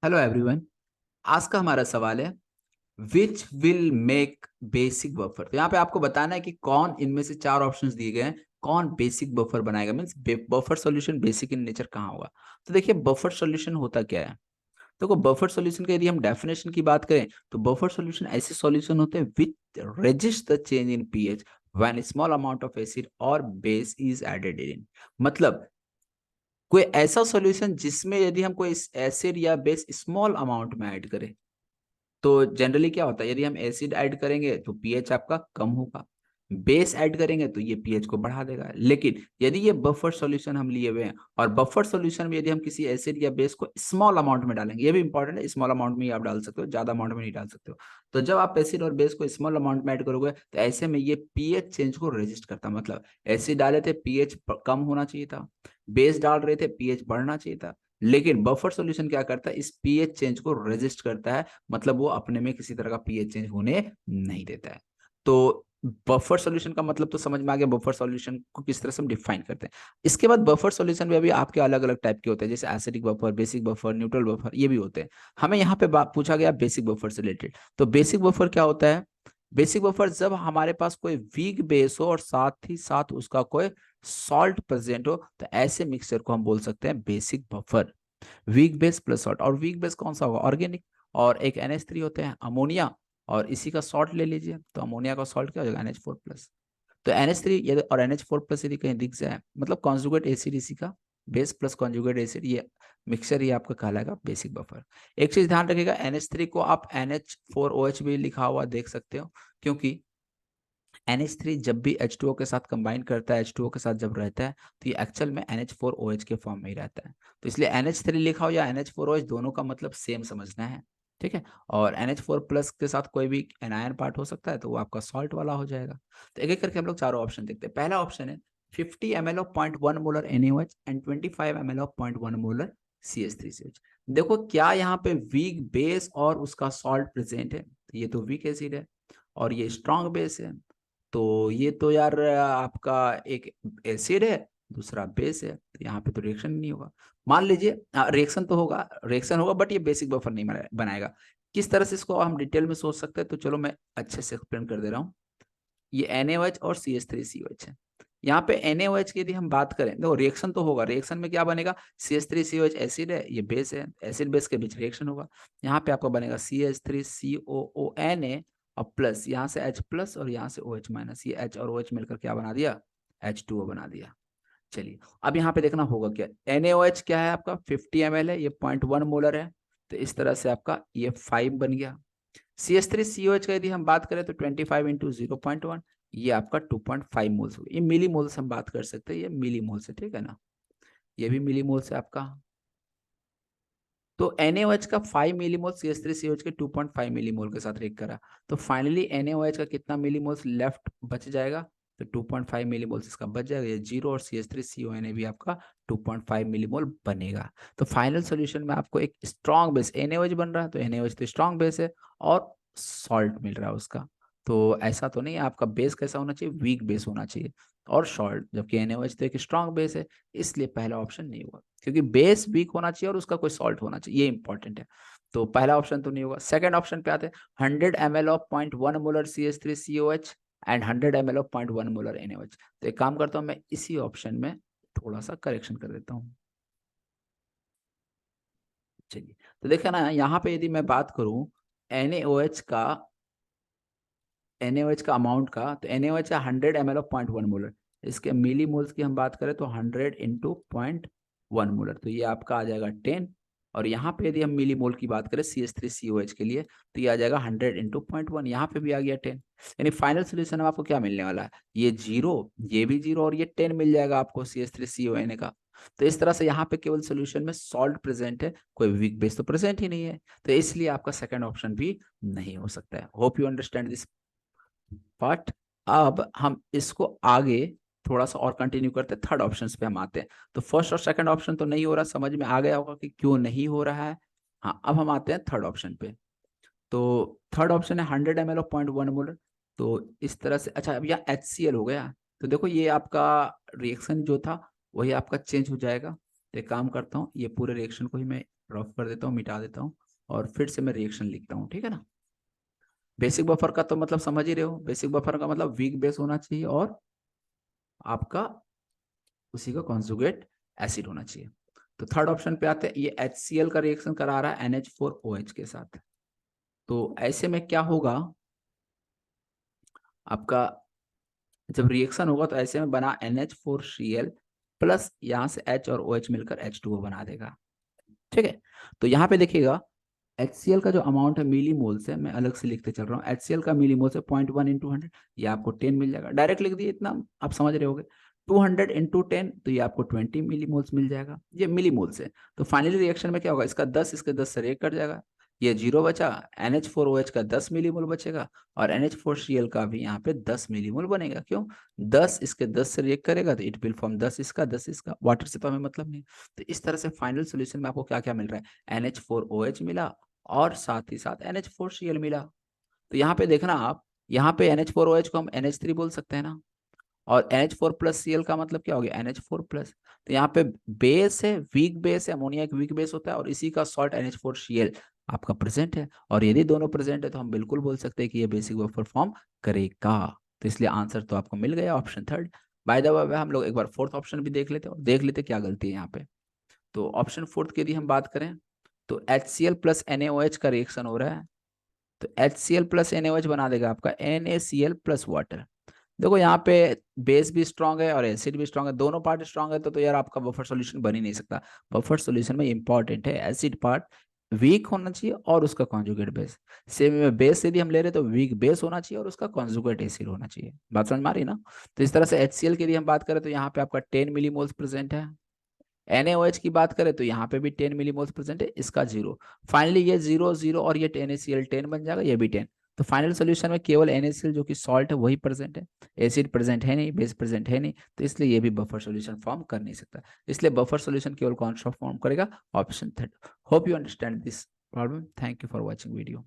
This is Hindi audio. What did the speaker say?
Hello everyone. आज का हमारा सवाल है which will make basic buffer. तो यहाँ पे आपको बताना है कि कौन इनमें से चार ऑप्शंस दिए गए हैं, कौन बेसिक बफर बनाएगा। Means buffer solution basic in nature कहाँ होगा। तो देखिए बफर सॉल्यूशन होता क्या है। देखो बफर सॉल्यूशन का यदि हम डेफिनेशन की बात करें तो बफर सॉल्यूशन ऐसे सॉल्यूशन होते हैं विच resist the change in pH when small amount of acid और बेस इज एडेड इन। मतलब कोई ऐसा सॉल्यूशन जिसमें यदि हम कोई एसिड या बेस स्मॉल अमाउंट में ऐड करें। तो जनरली क्या होता है, यदि हम एसिड ऐड करेंगे तो पीएच आपका कम होगा, बेस ऐड करेंगे तो ये पीएच को बढ़ा देगा। लेकिन यदि ये बफर सॉल्यूशन हम लिए हुए हैं और बफर सॉल्यूशन में यदि हम किसी एसिड या बेस को स्मॉल अमाउंट में डालेंगे, ये भी इंपॉर्टेंट है, स्मॉल अमाउंट में ही आप डाल सकते हो, ज्यादा अमाउंट में नहीं डाल सकते हो। तो जब आप एसिड और बेस को स्मॉल अमाउंट में ऐड करोगे तो ऐसे में ये पीएच चेंज को रेजिस्ट करता है। मतलब एसिड डाले थे पीएच कम होना चाहिए था, बेस डाल रहे थे पीएच बढ़ना चाहिए था, लेकिन बफर सॉल्यूशन क्या करता है, इस पीएच चेंज को रेजिस्ट करता है। मतलब वो अपने में किसी तरह का पीएच चेंज होने नहीं देता है। तो बफर सॉल्यूशन का मतलब तो समझ में आ गया, बफर सॉल्यूशन को किस तरह से हम डिफाइन करते हैं। इसके बाद बफर सॉल्यूशन में भी आपके अलग अलग टाइप के होते हैं, जैसे acidic buffer, basic buffer, neutral buffer, ये भी होते हैं। हमें यहाँ पे पूछा गया बेसिक बफर से रिलेटेड। तो बेसिक बफर क्या होता है। बेसिक बफर जब हमारे पास कोई वीक बेस हो और साथ ही साथ उसका कोई सॉल्ट प्रेजेंट हो, तो ऐसे मिक्सचर को हम बोल सकते हैं basic buffer. Weak base plus salt, और वीक बेस कौन सा होगा, ऑर्गेनिक, और एक NH3 होते हैं अमोनिया, और इसी का सॉल्ट ले लीजिए तो अमोनिया का सॉल्ट क्या हो जाएगा, NH4 प्लस। तो NH3 यदि और NH4 प्लस यदि कहीं दिख जाए, मतलब कॉन्जुगेट एसिड इसी का, बेस प्लस कॉन्जुगेट एसिड, ये मिक्सचर ही आपका कहलाएगा बेसिक बफर। एक चीज ध्यान रखिएगा, NH3 को आप NH4OH भी लिखा हुआ देख सकते हो, क्योंकि NH3 जब भी H2O के साथ कंबाइन करता है, H2O के साथ जब रहता है, तो ये एक्चुअल में NH4OH के फॉर्म में ही रहता है। तो इसलिए NH3 लिखा हो या NH4OH, दोनों का मतलब सेम समझना है। ठीक है। और NH4 प्लस के साथ कोई भी एनायन पार्ट हो सकता है, तो वो आपका सॉल्ट वाला हो जाएगा। तो एक एक करके हम लोग चारों ऑप्शन देखते हैं। पहला ऑप्शन है 50 ml of 0.1 molar NaOH and 25 ml of 0.1 molar CH3CH। देखो क्या यहाँ पे वीक बेस और उसका सॉल्ट प्रेजेंट है। तो ये तो वीक एसिड है और ये स्ट्रॉन्ग बेस है। तो ये तो यार आपका एक एसिड है, दूसरा बेस है, तो यहाँ पे तो रिएक्शन नहीं होगा। मान लीजिए रिएक्शन तो होगा, रिएक्शन होगा, बट ये बेसिक बफर नहीं बनाएगा। किस तरह से इसको हम डिटेल में सोच सकते हैं, तो चलो मैं अच्छे से एक्सप्लेन कर दे रहा हूँ। ये NaOH और CH3COH है। यहाँ पे NaOH की यदि हम बात करें, देखो रिएक्शन तो होगा, रिएक्शन में क्या बनेगा, CH3COH एसिड है, ये बेस है, एसिड बेस के बीच रिएक्शन होगा। यहाँ पे आपका बनेगा CH3COONA और प्लस, यहाँ से H प्लस और यहाँ से OH माइनस, ये H और OH मिलकर क्या बना दिया, H2O बना दिया। चलिए अब यहाँ पे देखना होगा क्या, NaOH क्या है आपका 50 ml है, ये 0.1 मोलर है, तो इस तरह से आपका ये 5 बन गया। CH3COH का यदि हम बात करें तो 25 इंटू 0.1, ये आपका 2.5 मोल्स हो गया। ये मिली मोल्स हम बात कर सकते हैं, ये मिली मोल्स है, ठीक है ना, ये भी मिली मोल्स है आपका। तो NaOH का 5 मिलीमोल, CH3COH के 2.5 मिलीमोल के साथ रिएक्ट करा, तो फाइनली NaOH का कितना मिलीमोल्स लेफ्ट बच जाएगा, तो 2.5 मिलीमोल्स इसका बच जाएगा, ये जीरो, और CH3CONA भी आपका 2.5 मिलीमोल बनेगा। तो फाइनल सॉल्यूशन में आपको एक स्ट्रॉन्ग बेस NaOH बन रहा है, तो NaOH तो स्ट्रॉन्ग बेस है और सॉल्ट मिल रहा है उसका। तो ऐसा तो नहीं है, आपका बेस कैसा होना चाहिए, वीक बेस होना चाहिए और सॉल्ट, जबकि NaOH तो एक स्ट्रॉन्ग बेस है, इसलिए पहला ऑप्शन नहीं हुआ, क्योंकि बेस वीक होना चाहिए और उसका कोई सॉल्ट होना चाहिए, ये इंपॉर्टेंट है। तो पहला ऑप्शन तो नहीं होगा। सेकंड ऑप्शन पे आते हैं, 100 ml of 0.1 molar CH3COH and 100 ml of 0.1 molar NaOH। तो एक काम करता हूँ, मैं इसी ऑप्शन में थोड़ा सा करेक्शन कर देता हूँ। चलिए, तो देखा ना, यहाँ पे यदि मैं बात करूँ NaOH का, NaOH का अमाउंट का, तो NaOH है 100 ml ऑफ 0.1 मोलर, इसके मिली मोल्स की हम बात करें तो 100 इंटू 0.1 मोलर, तो ये आपका आ जाएगा 10। और यहाँ पे यदि हम मिली मोल की बात करें CH3COH के लिए, तो ये आ जाएगा 100 इंटू 0.1, यहाँ पे भी आ गया 10। यानी फाइनल सोल्यूशन में आपको क्या मिलने वाला है, ये जीरो, ये भी जीरो, और ये 10 मिल जाएगा आपको CH3CONA का। तो इस तरह से यहाँ पे केवल सोल्यूशन में सॉल्ट प्रेजेंट है, कोई वीक बेस तो प्रेजेंट ही नहीं है, तो इसलिए आपका सेकंड ऑप्शन भी नहीं हो सकता है। Hope you understand this. But अब हम इसको आगे थोड़ा सा और कंटिन्यू करते हैं, थर्ड ऑप्शन पे हम आते हैं। तो फर्स्ट और सेकंड ऑप्शन तो नहीं हो रहा, समझ में आ गया होगा कि क्यों नहीं हो रहा है। हाँ, अब हम आते हैं थर्ड ऑप्शन पे। तो थर्ड ऑप्शन है 100 ml ऑफ 0.1 मोलर। तो इस तरह से, अच्छा अब यहाँ HCl हो गया, तो देखो ये आपका रिएक्शन जो था वही आपका चेंज हो जाएगा। तो एक काम करता हूँ, ये पूरे रिएक्शन को ही मैं ड्रॉप कर देता हूँ, मिटा देता हूँ और फिर से मैं रिएक्शन लिखता हूँ, ठीक है ना। बेसिक बफर का तो मतलब समझ ही रहे हो, बेसिक बफर का मतलब वीक बेस होना चाहिए और आपका उसी का कॉन्जुगेट एसिड होना चाहिए। तो थर्ड ऑप्शन पे आते हैं, ये HCl का रिएक्शन करा रहा है NH4OH के साथ। तो ऐसे में क्या होगा आपका, जब रिएक्शन होगा तो ऐसे में बना NH4Cl प्लस यहाँ से H और OH मिलकर H2O बना देगा, ठीक है। तो यहाँ पे देखिएगा HCl का जो अमाउंट है मिली मोल से, मैं अलग से लिखते चल रहा हूँ, HCl का मिली मोल से 0.1 इंटू 100, ये आपको 10 मिल जाएगा, डायरेक्ट लिख दिए इतना, आप समझ रहे होगे। 200 इंटू 10 तो ये आपको 20 मिली मोल्स मिल जाएगा, ये मिली मोल से। तो फाइनली रिएक्शन में क्या होगा, इसका 10 इसके 10 से रिएक्ट कर जाएगा, ये 0 बचा, NH4OH का 10 मिली मोल बचेगा और NH4Cl का भी यहाँ पे 10 मिली मोल बनेगा। क्यों, 10 इसके 10 से रिएक्ट करेगा तो इट विल फॉर्म 10 इसका 10 इसका, वाटर से तो हमें मतलब नहीं। तो इस तरह से फाइनल सोल्यूशन में आपको क्या क्या मिल रहा है, NH4OH मिला और साथ ही साथ NH4Cl मिला। तो यहाँ पे देखना आप, यहाँ पे NH4OH को हम NH3 बोल सकते हैं ना, और NH4 प्लस Cl का मतलब क्या हो गया, NH4 प्लस। तो यहाँ पे बेस है, वीक बेस है, अमोनिया एक वीक बेस होता है और इसी का सॉल्ट NH4Cl आपका प्रेजेंट है, और यदि दोनों प्रेजेंट है तो हम बिल्कुल बोल सकते हैं कि ये बेसिक बफर फॉर्म करेगा। तो इसलिए आंसर तो आपको मिल गया option third. By the way हम लोग एक बार फोर्थ ऑप्शन भी देख लेते हैं और देख लेते क्या गलती है यहाँ पे। तो ऑप्शन फोर्थ की यदि हम बात करें तो HCl प्लस NaOH का रिएक्शन हो रहा है, तो HCl प्लस NaOH बना देगा आपका NaCl प्लस वाटर। देखो यहाँ पे बेस भी स्ट्रांग है और एसिड भी स्ट्रांग है, दोनों पार्ट स्ट्रांग है, तो यार आपका बफर सॉल्यूशन बन ही नहीं सकता। बफर सॉल्यूशन में इंपॉर्टेंट है एसिड पार्ट वीक होना चाहिए और उसका कॉन्जुगेट बेस। सेम में बेस यदि हम ले रहे तो वीक बेस होना चाहिए और उसका कॉन्जुगेट एसिड होना चाहिए। बात समझ में आ रही ना। तो इस तरह से HCl की यदि हम बात करें तो यहाँ पे आपका 10 मिलीमोल्स प्रेजेंट है। NaOH की बात करें तो यहाँ पे भी 10 मिलीमोल्स प्रेजेंट है, इसका 0। फाइनली ये 0 0 और ये NaCl 10 बन जाएगा, ये भी 10। तो फाइनल सोल्यूशन में केवल NaCl जो कि सॉल्ट है वही प्रेजेंट है, एसिड प्रेजेंट है नहीं, बेस प्रेजेंट है नहीं, तो इसलिए ये भी बफर सोल्यूशन फॉर्म कर नहीं सकता। इसलिए बफर सोल्यूशन केवल कौन सा फॉर्म करेगा, option third. Hope you understand this problem. Thank you for watching video.